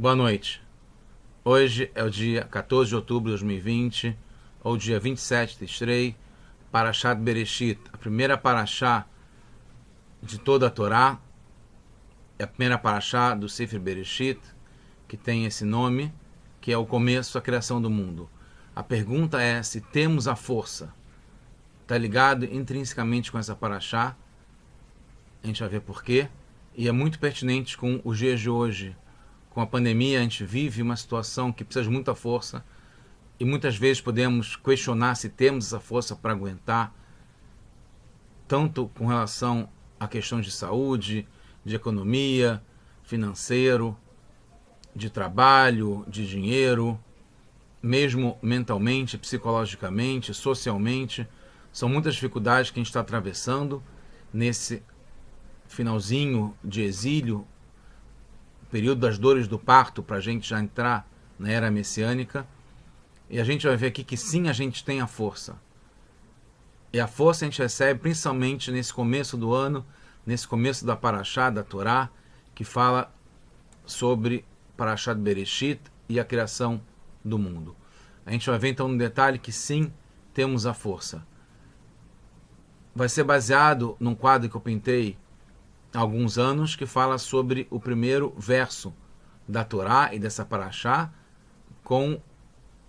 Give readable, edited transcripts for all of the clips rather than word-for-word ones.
Boa noite. Hoje é o dia 14 de outubro de 2020, ou dia 27 de Tishrei, Parashat Bereshit, a primeira Parashá de toda a Torá, é a primeira Parashá do Sefer Bereshit, que tem esse nome, que é o começo da criação do mundo. A pergunta é se temos a força. Está ligado intrinsecamente com essa Parashá, a gente vai ver por quê, e é muito pertinente com os dias de hoje. Com a pandemia, a gente vive uma situação que precisa de muita força e muitas vezes podemos questionar se temos essa força para aguentar, tanto com relação a questões de saúde, de economia, financeiro, de trabalho, de dinheiro, mesmo mentalmente, psicologicamente, socialmente. São muitas dificuldades que a gente está atravessando nesse finalzinho de exílio, período das dores do parto, para a gente já entrar na era messiânica. E a gente vai ver aqui que sim, a gente tem a força. E a força a gente recebe principalmente nesse começo do ano, nesse começo da Parashá, da Torá, que fala sobre Parashat Bereshit e a criação do mundo. A gente vai ver então no detalhe que sim, temos a força. Vai ser baseado num quadro que eu pintei há alguns anos, que fala sobre o primeiro verso da Torá e dessa Parashá, com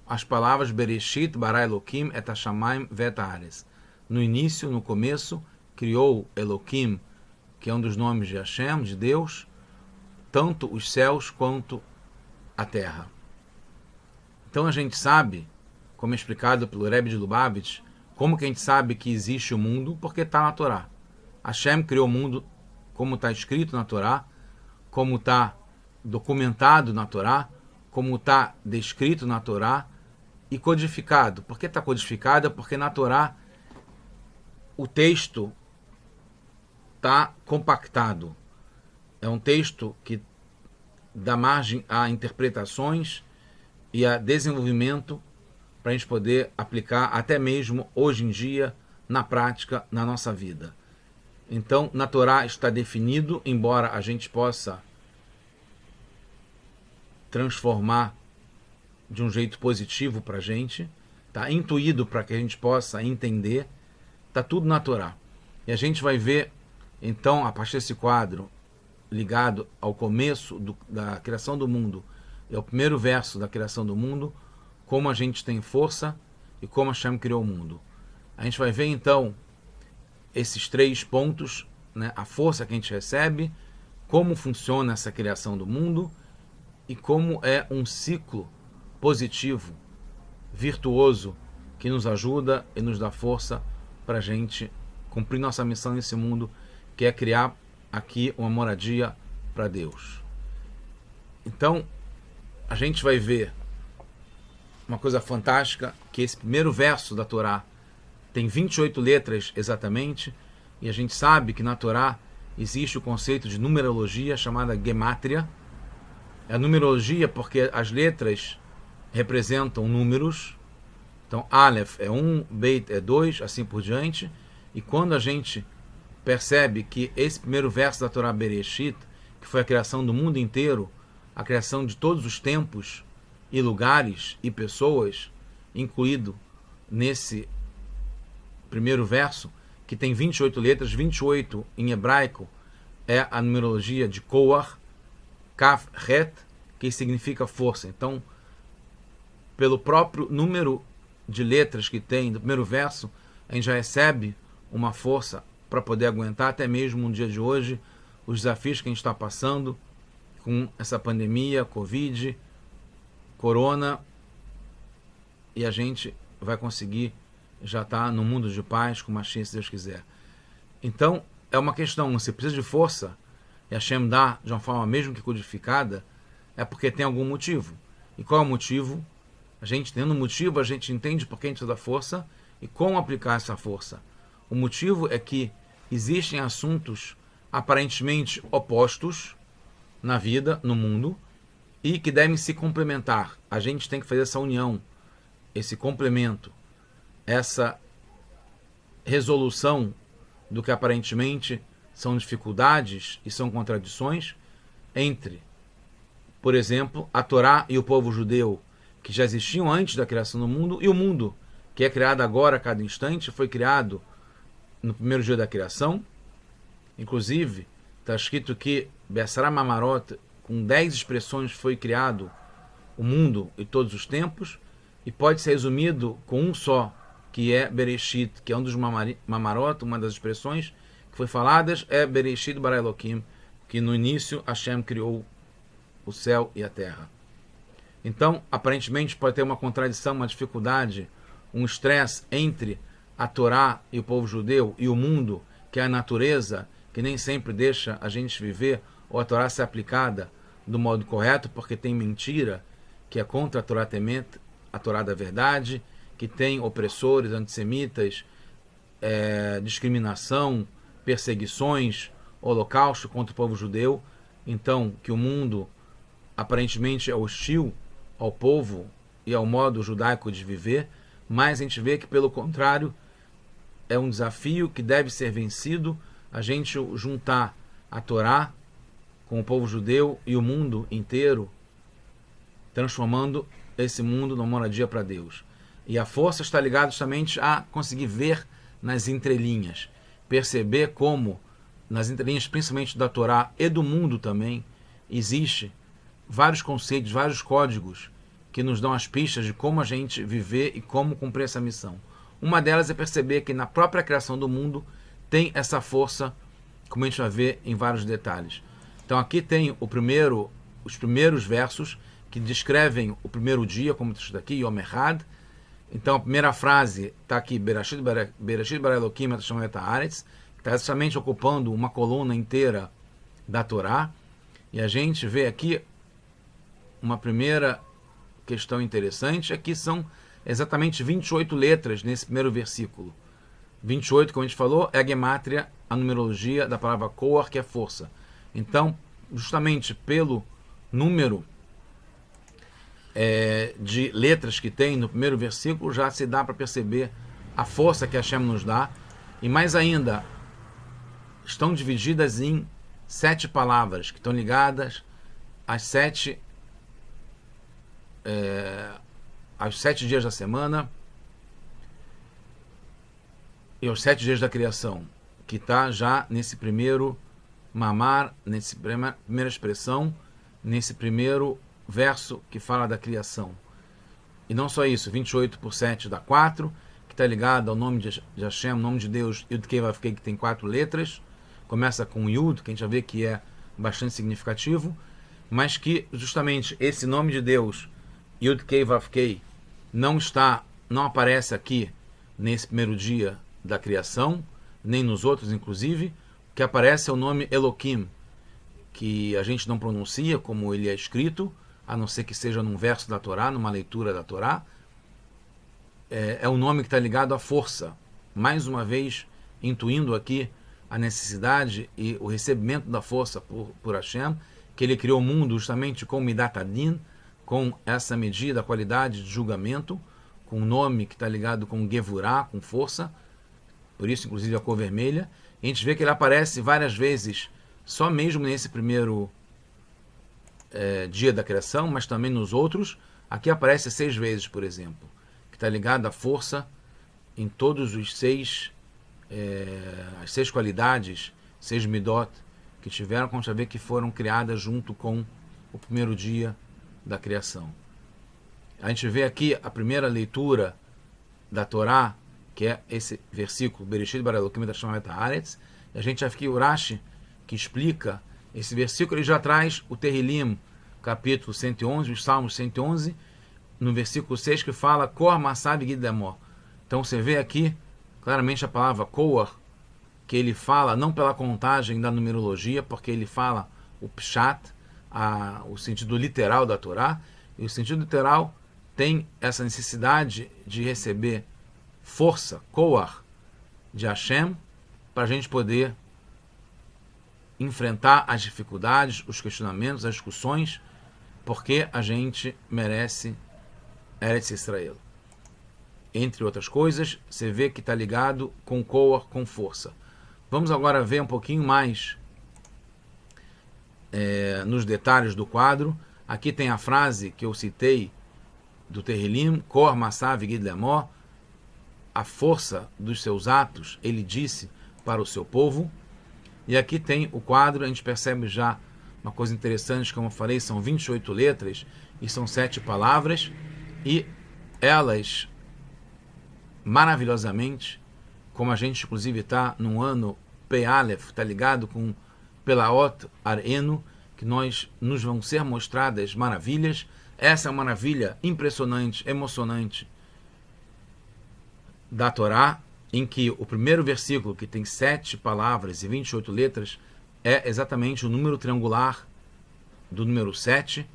as palavras Bereshit bara Elokim et hashamayim ve'et haaretz. No início, no começo, criou Elokim, que é um dos nomes de Hashem, de Deus, tanto os céus quanto a terra. Então a gente sabe, como é explicado pelo Rebbe de Lubavitch, como que a gente sabe que existe o mundo? Porque está na Torá. Hashem criou o mundo como está escrito na Torá, como está documentado na Torá, como está descrito na Torá e codificado. Por que está codificado? Porque na Torá o texto está compactado. É um texto que dá margem a interpretações e a desenvolvimento para a gente poder aplicar até mesmo hoje em dia na prática, na nossa vida. Então, na Torá está definido, embora a gente possa transformar de um jeito positivo para a gente, está intuído para que a gente possa entender, está tudo na Torá. E a gente vai ver, então, a partir desse quadro, ligado ao começo da criação do mundo, é o primeiro verso da criação do mundo, como a gente tem força e como Hashem criou o mundo. A gente vai ver, então, esses três pontos, né? A força que a gente recebe, como funciona essa criação do mundo e como é um ciclo positivo, virtuoso, que nos ajuda e nos dá força para a gente cumprir nossa missão nesse mundo, que é criar aqui uma moradia para Deus. Então, a gente vai ver uma coisa fantástica, que esse primeiro verso da Torá tem 28 letras exatamente, e a gente sabe que na Torá existe o conceito de numerologia chamada gemátria. É a numerologia porque as letras representam números. Então, Aleph é 1, Beit é 2, assim por diante. E quando a gente percebe que esse primeiro verso da Torá Bereshit, que foi a criação do mundo inteiro, a criação de todos os tempos e lugares e pessoas, incluído nesse primeiro verso, que tem 28 letras, 28 em hebraico é a numerologia de Koach, Kaf, Het, que significa força. Então, pelo próprio número de letras que tem do primeiro verso, a gente já recebe uma força para poder aguentar até mesmo no dia de hoje os desafios que a gente está passando com essa pandemia, Covid, Corona, e a gente vai conseguir já está no mundo de paz, com Mashiach, se Deus quiser. Então, é uma questão, você precisa de força, e Hashem dá de uma forma mesmo que codificada, é porque tem algum motivo. E qual é o motivo? A gente, tendo um motivo, a gente entende por que a gente precisa da força e como aplicar essa força. O motivo é que existem assuntos aparentemente opostos na vida, no mundo, e que devem se complementar. A gente tem que fazer essa união, esse complemento, essa resolução do que aparentemente são dificuldades e são contradições entre Por exemplo, a Torá e o povo judeu, que já existiam antes da criação do mundo, e o mundo, que é criado agora a cada instante, foi criado no primeiro dia da criação. Inclusive, está escrito que Bessara Mamarot, com 10 expressões, foi criado o mundo e todos os tempos, e pode ser resumido com um só, que é Bereshit, que é um dos Mamarot, uma das expressões que foi faladas, é Bereshit bara Elokim, que no início Hashem criou o céu e a terra. Então, aparentemente, pode ter uma contradição, uma dificuldade, um estresse entre a Torá e o povo judeu e o mundo, que é a natureza, que nem sempre deixa a gente viver, ou a Torá ser aplicada do modo correto, porque tem mentira, que é contra a Torá Temet, a Torá da verdade, que tem opressores, antissemitas, discriminação, perseguições, holocausto contra o povo judeu. Então, que o mundo aparentemente é hostil ao povo e ao modo judaico de viver, mas a gente vê que, pelo contrário, é um desafio que deve ser vencido, a gente juntar a Torá com o povo judeu e o mundo inteiro, transformando esse mundo numa moradia para Deus. E a força está ligada justamente a conseguir ver nas entrelinhas, perceber como, nas entrelinhas principalmente da Torá e do mundo também, existe vários conceitos, vários códigos que nos dão as pistas de como a gente viver e como cumprir essa missão. Uma delas é perceber que na própria criação do mundo tem essa força, como a gente vai ver em vários detalhes. Então aqui tem os primeiros versos que descrevem o primeiro dia, como está aqui, Yom Echad. Então a primeira frase está aqui, Bereshit bara Elokim et Hashem et haaretz, que está justamente ocupando uma coluna inteira da Torá. E a gente vê aqui uma primeira questão interessante, é que são exatamente 28 letras nesse primeiro versículo. 28, como a gente falou, é a gemátria, a numerologia da palavra Koar, que é força. Então, justamente pelo número de letras que tem no primeiro versículo, já se dá para perceber a força que Hashem nos dá. E mais ainda, estão divididas em 7 palavras, que estão ligadas às 7 dias da semana e aos 7 dias da criação, que está já nesse primeiro mamar, nessa primeira expressão, nesse primeiro verso que fala da criação. E não só isso, 28 por 7 dá 4, que está ligado ao nome de Hashem, nome de Deus, Yud Kei Vav Kei, que tem 4 letras, começa com Yud, que a gente já vê que é bastante significativo, mas que justamente esse nome de Deus, Yud Kei Vav Kei, não aparece aqui nesse primeiro dia da criação, nem nos outros inclusive. O que aparece é o nome Elokim, que a gente não pronuncia como ele é escrito, a não ser que seja num verso da Torá, numa leitura da Torá. É um nome que está ligado à força, mais uma vez intuindo aqui a necessidade e o recebimento da força por Hashem, que ele criou o mundo justamente com Midat Adin, com essa medida, a qualidade de julgamento, com um nome que está ligado com Gevurah, com força, por isso inclusive a cor vermelha. E a gente vê que ele aparece várias vezes, só mesmo nesse primeiro dia da criação, mas também nos outros. Aqui aparece 6 vezes, por exemplo, que está ligado à força em todos os 6, as 6 qualidades, 6 midot que tiveram, como já vê que foram criadas junto com o primeiro dia da criação. A gente vê aqui a primeira leitura da Torá, que é esse versículo, Bereshit bara Elokim et Hashem et haaretz. E a gente já fica o Rashi, que explica esse versículo, ele já traz o Terrilim, capítulo 111, os Salmos 111, no versículo 6, que fala Kor Masab Gidemor. Então você vê aqui claramente a palavra Kor, que ele fala não pela contagem da numerologia, porque ele fala o Pshat, o sentido literal da Torá, e o sentido literal tem essa necessidade de receber força, Koar, de Hashem, para a gente poder enfrentar as dificuldades, os questionamentos, as discussões, porque a gente merece Eretz Israel. Entre outras coisas, você vê que está ligado com Koar, com força. Vamos agora ver um pouquinho mais nos detalhes do quadro. Aqui tem a frase que eu citei do Terrilim, Kor Massá Vigid Lemor, a força dos seus atos, ele disse para o seu povo. E aqui tem o quadro, a gente percebe já uma coisa interessante, como eu falei, são 28 letras e são 7 palavras, e elas, maravilhosamente, como a gente inclusive está no ano Pe-Alef, está ligado com Pelaot Arenu, que nos vão ser mostradas maravilhas. Essa é uma maravilha impressionante, emocionante da Torá, em que o primeiro versículo, que tem 7 palavras e 28 letras, é exatamente o número triangular do número 7,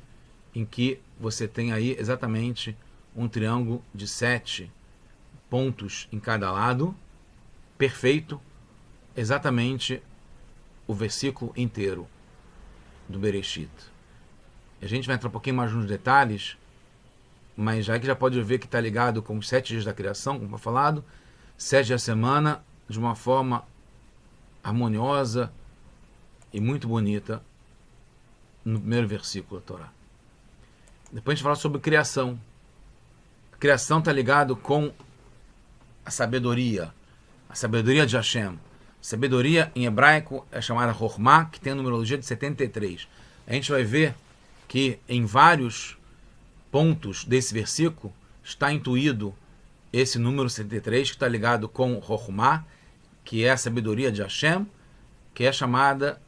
em que você tem aí exatamente um triângulo de 7 pontos em cada lado, perfeito, exatamente o versículo inteiro do Bereshit. A gente vai entrar um pouquinho mais nos detalhes, mas já que já pode ver que está ligado com os 7 dias da criação, como foi falado, 7 dias da semana, de uma forma harmoniosa e muito bonita, no primeiro versículo da Torá. Depois a gente fala sobre criação. A criação está ligado com a sabedoria de Hashem. Sabedoria em hebraico é chamada Chokhmah, que tem a numerologia de 73. A gente vai ver que em vários pontos desse versículo está intuído esse número 73, que está ligado com Chokhmah, que é a sabedoria de Hashem, que é chamada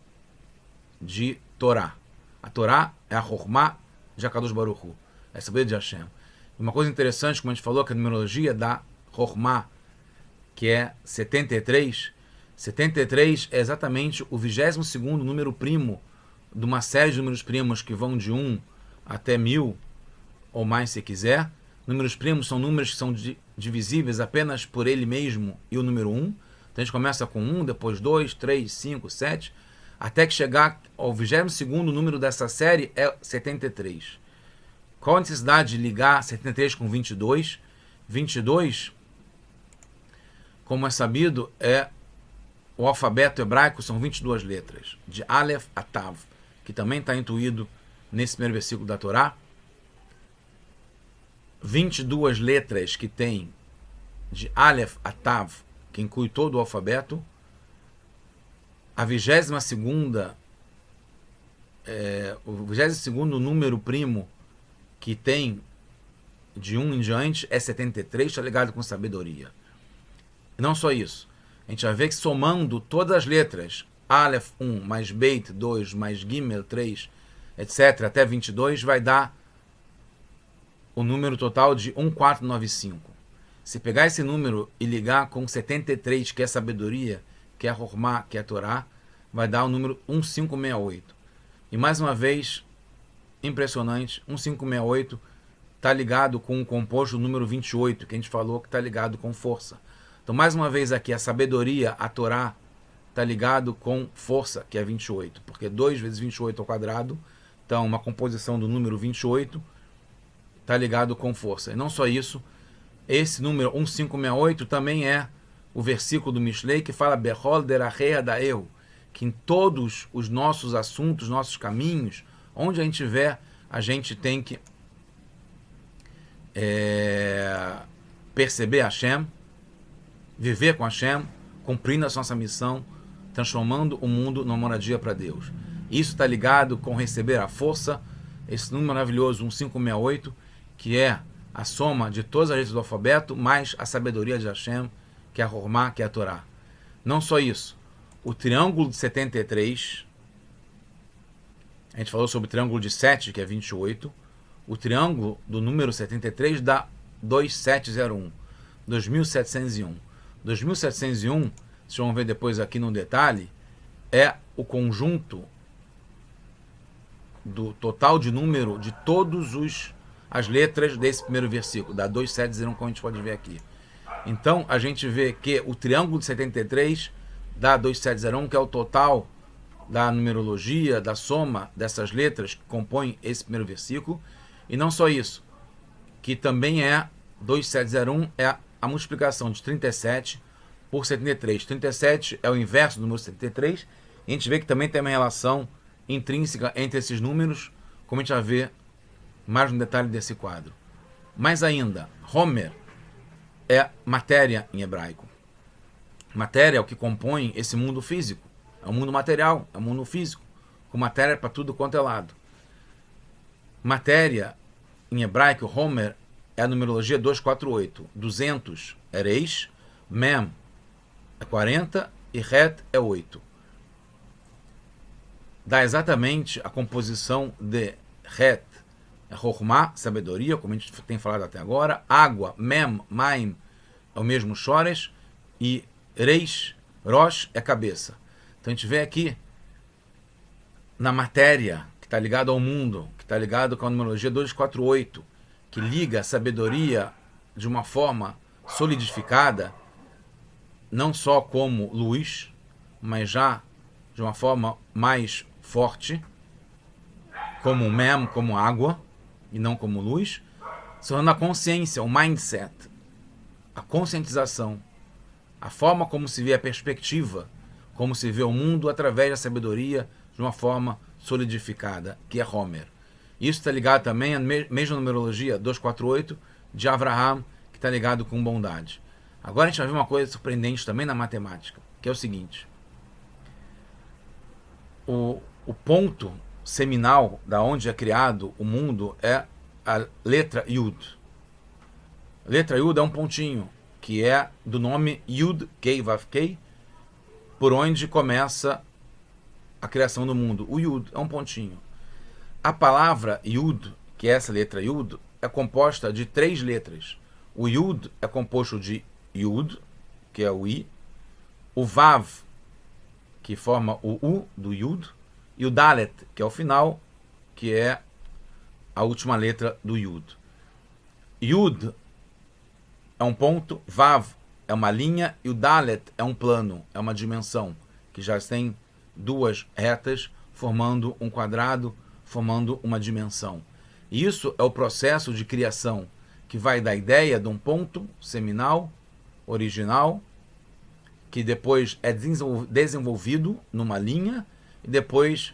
de Torá. A Torá é a Chokhmah de HaKadosh Baruch Hu, é a sabedoria de Hashem. E uma coisa interessante, como a gente falou, que a numerologia da Chokhmah, que é 73, 73 é exatamente o 22º número primo de uma série de números primos que vão de 1 até 1000, ou mais se quiser. Números primos são números que são divisíveis apenas por ele mesmo e o número 1. Então a gente começa com 1, depois 2, 3, 5, 7, até que chegar ao 22º número dessa série é 73. Qual a necessidade de ligar 73 com 22? 22, como é sabido, o alfabeto hebraico, são 22 letras, de Aleph a Tav, que também está intuído nesse primeiro versículo da Torá. 22 letras que tem de Aleph a Tav, que inclui todo o alfabeto. A 22ª, o 22º número primo que tem de 1 em diante é 73, está ligado com sabedoria. E não só isso, a gente vai ver que somando todas as letras, Aleph 1, mais Beit 2, mais Gimel 3, etc., até 22, vai dar o número total de 1495. Se pegar esse número e ligar com 73, que é sabedoria, que é Chokhmah, que é Torá, vai dar o número 1568. E mais uma vez, impressionante, 1568 está ligado com o composto número 28, que a gente falou que está ligado com força. Então, mais uma vez aqui, a sabedoria, a Torá, está ligado com força, que é 28, porque 2 vezes 28 ao quadrado, então uma composição do número 28, está ligado com força. E não só isso, esse número 1568 também é o versículo do Mishlei que fala Bechol derachei daeu, que em todos os nossos assuntos, nossos caminhos, onde a gente estiver, a gente tem que perceber Hashem, viver com Hashem, cumprindo a nossa missão, transformando o mundo numa moradia para Deus. Isso está ligado com receber a força, esse número maravilhoso 1568, que é a soma de todas as letras do alfabeto, mais a sabedoria de Hashem, que é a Chokhmah, que é a Torá. Não só isso, o triângulo de 73, a gente falou sobre o triângulo de 7, que é 28, o triângulo do número 73 dá 2701, 2701. 2701, vocês vão ver depois aqui no detalhe, é o conjunto do total de número de todos as letras desse primeiro versículo, da 2701, como a gente pode ver aqui. Então, a gente vê que o triângulo de 73 dá 2701, que é o total da numerologia, da soma dessas letras que compõem esse primeiro versículo. E não só isso, que também 2701 é a multiplicação de 37 por 73. 37 é o inverso do número 73. E a gente vê que também tem uma relação intrínseca entre esses números, como a gente vai ver mais um detalhe desse quadro. Mais ainda, Homer é matéria em hebraico. Matéria é o que compõe esse mundo físico. É o mundo material, é o mundo físico, com matéria para tudo quanto é lado. Matéria, em hebraico, Homer, é a numerologia 248. 200 é reis, mem é 40 e het é 8. Dá exatamente a composição de het, é Chokhmah, sabedoria, como a gente tem falado até agora, água, mem, maim, é o mesmo chores, e reis, rosh, é cabeça. Então a gente vê aqui, na matéria, que está ligado ao mundo, que está ligado com a numerologia 248, que liga a sabedoria de uma forma solidificada, não só como luz, mas já de uma forma mais forte, como mem, como água, e não como luz, se tornando a consciência, o mindset, a conscientização, a forma como se vê a perspectiva, como se vê o mundo através da sabedoria de uma forma solidificada, que é Homer. Isso está ligado também à mesma numerologia 248 de Avraham, que está ligado com bondade. Agora a gente vai ver uma coisa surpreendente também na matemática, que é o seguinte. O ponto seminal da onde é criado o mundo é a letra Yud. A letra Yud é um pontinho, que é do nome Yud Kei Vav Kei, por onde começa a criação do mundo. O Yud é um pontinho. A palavra Yud, que é essa letra Yud, é composta de 3 letras. O Yud é composto de Yud, que é o I, o Vav, que forma o U do Yud, e o Dalet, que é o final, que é a última letra do Yud. Yud é um ponto, Vav é uma linha e o Dalet é um plano, é uma dimensão, que já tem 2 retas formando um quadrado, formando uma dimensão. E isso é o processo de criação, que vai da ideia de um ponto seminal, original, que depois é desenvolvido numa linha, e depois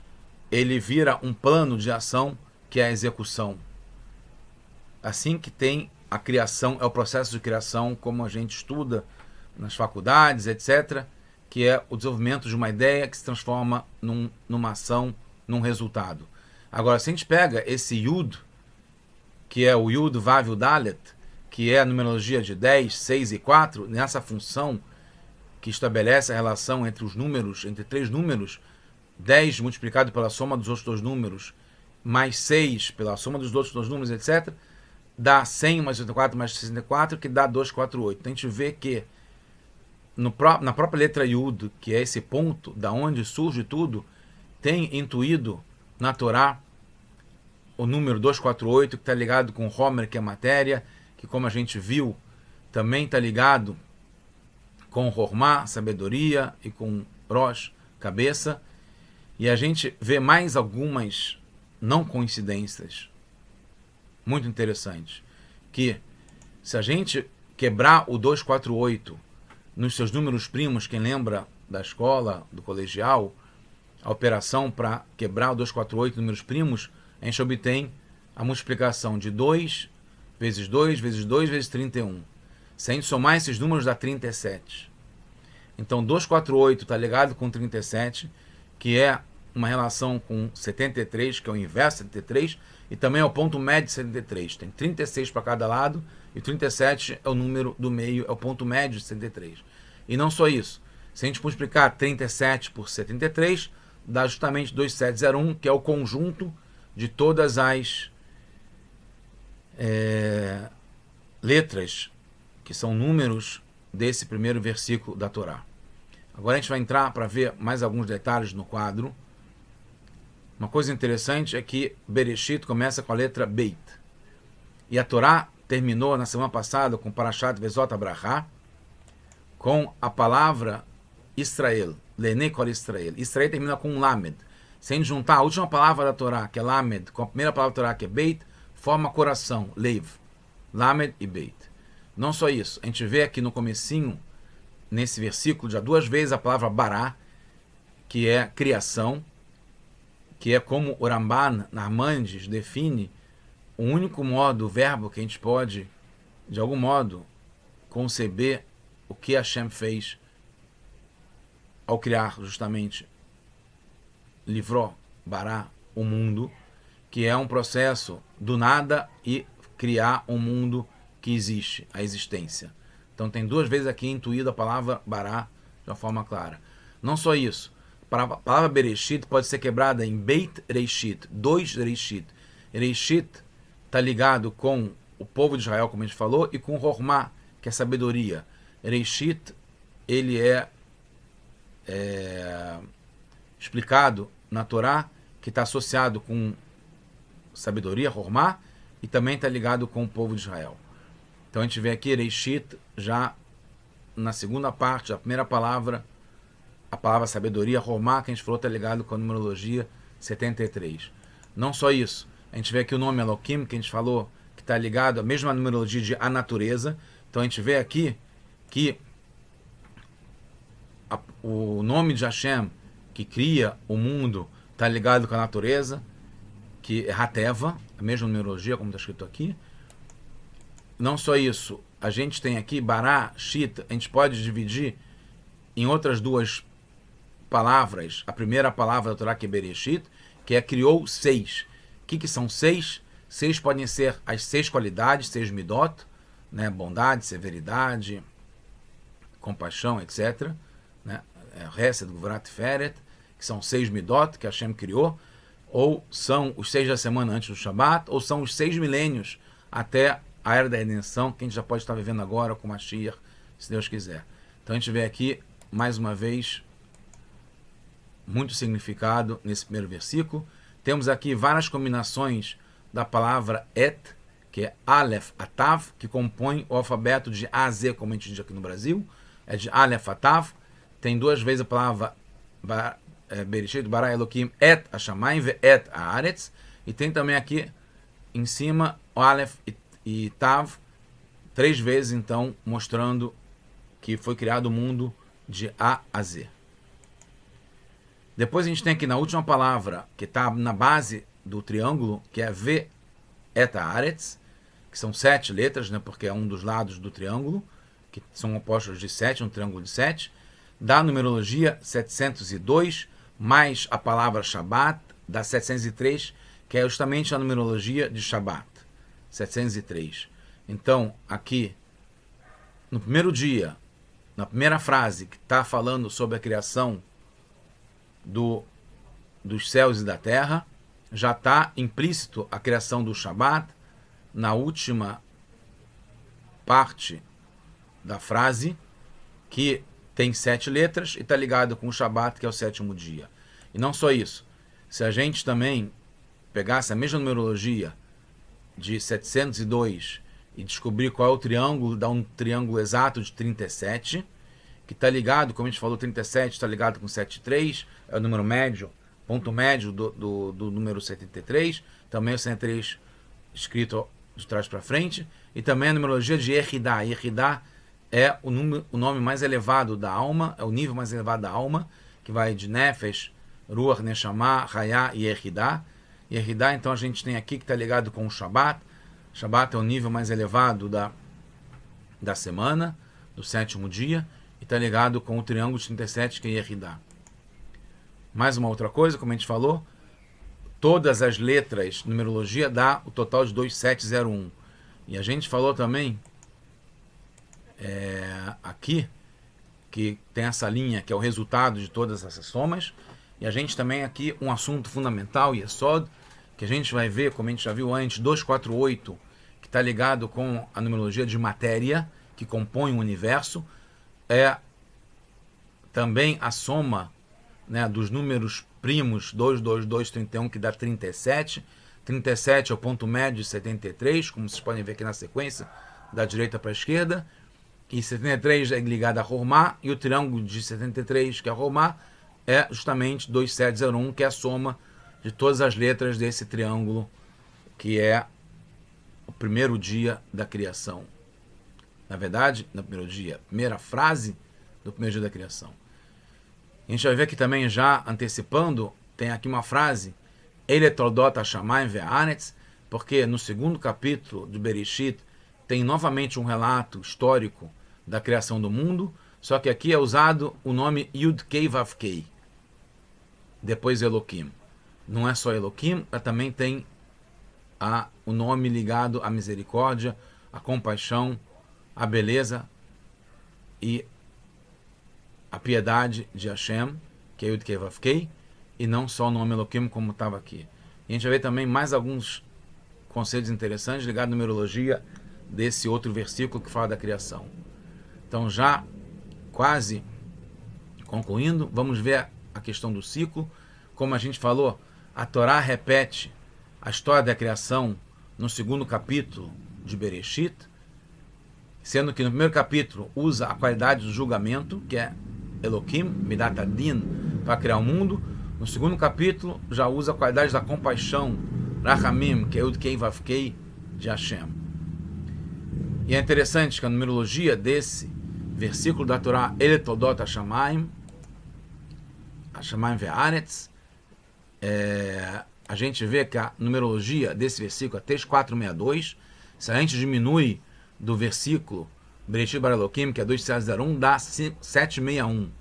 ele vira um plano de ação, que é a execução. Assim que tem a criação, é o processo de criação, como a gente estuda nas faculdades, etc., que é o desenvolvimento de uma ideia que se transforma numa ação, num resultado. Agora, se a gente pega esse Yud, que é o Yud, Vav e o Dalet, que é a numerologia de 10, 6 e 4, nessa função que estabelece a relação entre os números, entre 3 números, 10 multiplicado pela soma dos outros 2 números, mais 6 pela soma dos outros 2 números, etc., dá 100 mais 84 mais 64, que dá 248. Então a gente vê que na própria letra Yud, que é esse ponto da onde surge tudo, tem intuído na Torá o número 248, que está ligado com Homer, que é matéria, que, como a gente viu, também está ligado com Chokhmah, sabedoria, e com Rosh, cabeça. E a gente vê mais algumas não coincidências muito interessantes, que se a gente quebrar o 248 nos seus números primos, quem lembra da escola, do colegial, a operação para quebrar o 248 números primos, a gente obtém a multiplicação de 2 vezes 2 vezes 2 vezes 31. Se a gente somar esses números, dá 37. Então, 248 está ligado com 37, que é uma relação com 73, que é o inverso de 73, e também é o ponto médio de 73. Tem 36 para cada lado, e 37 é o número do meio, é o ponto médio de 73. E não só isso. Se a gente multiplicar 37 por 73, dá justamente 2701, que é o conjunto de todas as letras, que são números desse primeiro versículo da Torá. Agora a gente vai entrar para ver mais alguns detalhes no quadro. Uma coisa interessante é que Bereshit começa com a letra Beit. E a Torá terminou na semana passada com Parashat Vezot Abrahá, com a palavra Israel, Lenei Kol Israel. Israel termina com Lamed. Se a gente juntar a última palavra da Torá, que é Lamed, com a primeira palavra da Torá, que é Beit, forma coração, Leiv. Lamed e Beit. Não só isso, a gente vê aqui no comecinho, nesse versículo, já 2 vezes a palavra Bará, que é criação, que é como o Ramban Narmandes define o único modo, o verbo que a gente pode, de algum modo, conceber o que Hashem fez ao criar justamente livrou, bará, o mundo, que é um processo do nada e criar um mundo que existe, a existência. Então tem duas vezes aqui intuído a palavra bará de uma forma clara. Não só isso, a palavra Bereshit pode ser quebrada em Beit Reishit, dois Reishit. Reishit está ligado com o povo de Israel, como a gente falou, e com Hormá, que é sabedoria. Reishit, ele é explicado na Torá, que está associado com sabedoria, Hormá, e também está ligado com o povo de Israel. Então a gente vê aqui Reishit já na segunda parte, a primeira palavra, a palavra sabedoria, Hormá, que a gente falou, está ligado com a numerologia 73. Não só isso, a gente vê aqui o nome Elohim, que a gente falou, que está ligado à mesma numerologia de a natureza. Então a gente vê aqui que o nome de Hashem, que cria o mundo, está ligado com a natureza, que é Hateva, a mesma numerologia, como está escrito aqui. Não só isso, a gente tem aqui Bará, Shit, a gente pode dividir em outras duas palavras. A primeira palavra da Torá, que é Bereshit, que é criou 6. O que são 6? 6 podem ser as 6 qualidades, 6 midot, né? Bondade, severidade, compaixão, etc. Né? Hesed, Gvurat, Feret, que são 6 midot que Hashem criou, ou são os 6 da semana antes do Shabat, ou são os 6 milênios até a era da redenção, que a gente já pode estar vivendo agora com Mashiach, se Deus quiser. Então a gente vê aqui, mais uma vez, muito significado nesse primeiro versículo. Temos aqui várias combinações da palavra et, que é Aleph Atav, que compõe o alfabeto de A a Z, como a gente diz aqui no Brasil. É de Aleph Atav. Tem duas vezes a palavra Bereshit, Bara Elohim, et Hashamayim, ve et Haaretz. E tem também aqui em cima o Aleph e Tav, 3 vezes, então, mostrando que foi criado o mundo de A a Z. Depois a gente tem aqui na última palavra, que está na base do triângulo, que é V et Haaretz, que são 7 letras, né, porque é um dos lados do triângulo, que são opostos de 7, um triângulo de 7, da numerologia 702, mais a palavra Shabat, da 703, que é justamente a numerologia de Shabat, 703. Então, aqui, no primeiro dia, na primeira frase, que está falando sobre a criação dos céus e da terra, já está implícito a criação do Shabat. Na última parte da frase, que tem 7 letras e está ligado com o Shabat, que é o 7º dia. E não só isso, se a gente também pegasse a mesma numerologia de 702 e descobrir qual é o triângulo, dá um triângulo exato de 37, que está ligado, como a gente falou, 37 está ligado com 73, é o número médio, ponto médio do número 73, também o 73 escrito de trás para frente, e também a numerologia de Yehidá. Yehidá é o nome mais elevado da alma, é o nível mais elevado da alma, que vai de Nefesh, Ruach, Neshama, Hayá e Yehidá. Yehidá, então, a gente tem aqui que está ligado com o Shabat. Shabat é o nível mais elevado da semana, do 7º dia, e está ligado com o triângulo de 37, que é Yehidá. Mais uma outra coisa, como a gente falou, todas as letras, numerologia, dá o total de 2701. E a gente falou também aqui, que tem essa linha, que é o resultado de todas essas somas. E a gente também aqui, um assunto fundamental, Yesod, que a gente vai ver, como a gente já viu antes, 248, que está ligado com a numerologia de matéria, que compõe o universo, é também a soma, né, dos números primos 2, 2, 2, 31, que dá 37. 37 é o ponto médio de 73, como vocês podem ver aqui na sequência, da direita para a esquerda. E 73 é ligado a Hormá, e o triângulo de 73, que é Hormá, é justamente 2701, que é a soma de todas as letras desse triângulo, que é o primeiro dia da criação. Na verdade, no primeiro dia, primeira frase do primeiro dia da criação. A gente vai ver aqui também, já antecipando, tem aqui uma frase, Ele toldot hashamayim ve'aretz, porque no segundo capítulo de Bereshit tem novamente um relato histórico da criação do mundo, só que aqui é usado o nome Yud-Kei Vav-Kei, depois Eloquim. Não é só Eloquim, mas também tem o nome ligado à misericórdia, à compaixão, à beleza e à piedade de Hashem, que é Yud-Kei Vav-Kei, e não só o nome Eloquim como estava aqui. E a gente vai ver também mais alguns conceitos interessantes ligados à numerologia desse outro versículo que fala da criação. Então, já quase concluindo, vamos ver a questão do ciclo. Como a gente falou, a Torá repete a história da criação no segundo capítulo de Bereshit, sendo que no primeiro capítulo usa a qualidade do julgamento, que é Eloquim, Midat Adin, para criar o mundo. No segundo capítulo já usa a qualidade da compaixão, Rachamim, que é Yud-Kei Vav-Kei, de Hashem. E é interessante que a numerologia desse versículo da Torá, Ele Todot Hashamayim, Hashamayim Ve'aretz, a gente vê que a numerologia desse versículo é 3462. Se a gente diminui do versículo Bereshit Bara Elokim, que é 2701, dá 761,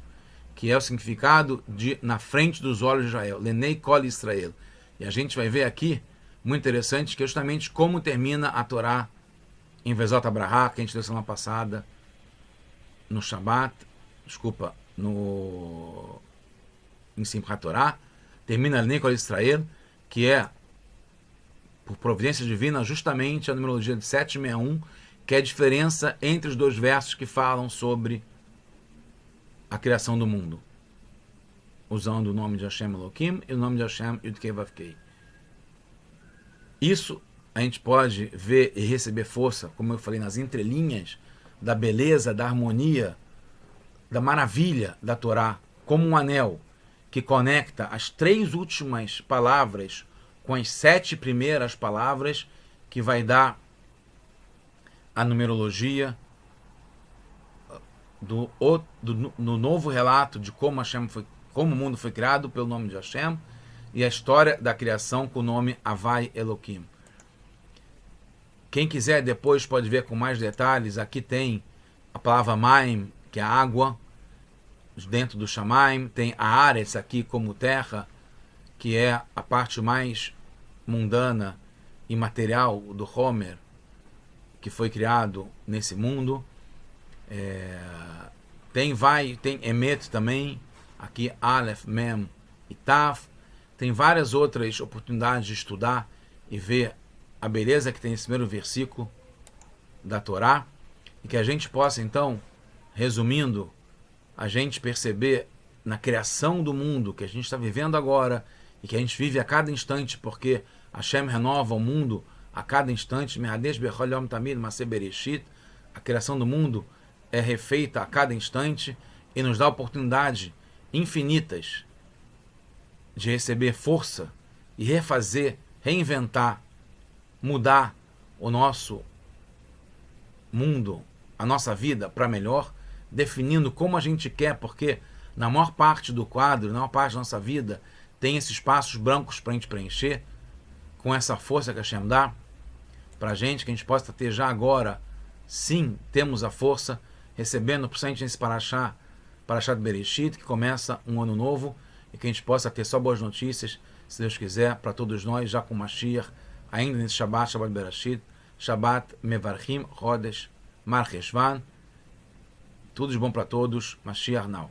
que é o significado de na frente dos olhos de Israel, Lenei Kol Israel. E a gente vai ver aqui, muito interessante, que é justamente como termina a Torá em Vezot Abrahá, que a gente leu semana passada, no Shabat, em Simchat Torá, termina Lenei Kol Israel, que é, por providência divina, justamente a numerologia de 761, que é a diferença entre os dois versos que falam sobre a criação do mundo, usando o nome de Hashem Eloquim e o nome de Hashem Yud-Kei Vav-Kei. Isso a gente pode ver e receber força, como eu falei, nas entrelinhas da beleza, da harmonia, da maravilha da Torá, como um anel que conecta as 3 últimas palavras com as 7 primeiras palavras, que vai dar a numerologia no novo relato de como o mundo foi criado pelo nome de Hashem, e a história da criação com o nome Havai Eloquim. Quem quiser depois pode ver com mais detalhes. Aqui tem a palavra Maim, que é água, dentro do Shamaim. Tem a Aretz aqui como terra, que é a parte mais mundana e material do Homer, que foi criado nesse mundo. Tem Emet também, aqui Aleph, Mem e Taf. Tem várias outras oportunidades de estudar e ver a beleza que tem esse primeiro versículo da Torá, e que a gente possa, então, resumindo, a gente perceber na criação do mundo que a gente está vivendo agora e que a gente vive a cada instante, porque Hashem renova o mundo a cada instante, a criação do mundo é refeita a cada instante e nos dá oportunidades infinitas de receber força e refazer, reinventar, mudar o nosso mundo, a nossa vida para melhor, definindo como a gente quer, porque na maior parte do quadro, na maior parte da nossa vida, tem esses espaços brancos para a gente preencher, com essa força que a Hashem dá para a gente, que a gente possa ter já agora, sim, temos a força, recebendo, principalmente nesse Parashá de Bereshit, que começa um ano novo, e que a gente possa ter só boas notícias, se Deus quiser, para todos nós, já com Mashiach, ainda nesse Shabbat Bereshit, Shabbat Mevarchim, Rodesh, Mar Cheshvan. Tudo de bom para todos, Mashiach Now.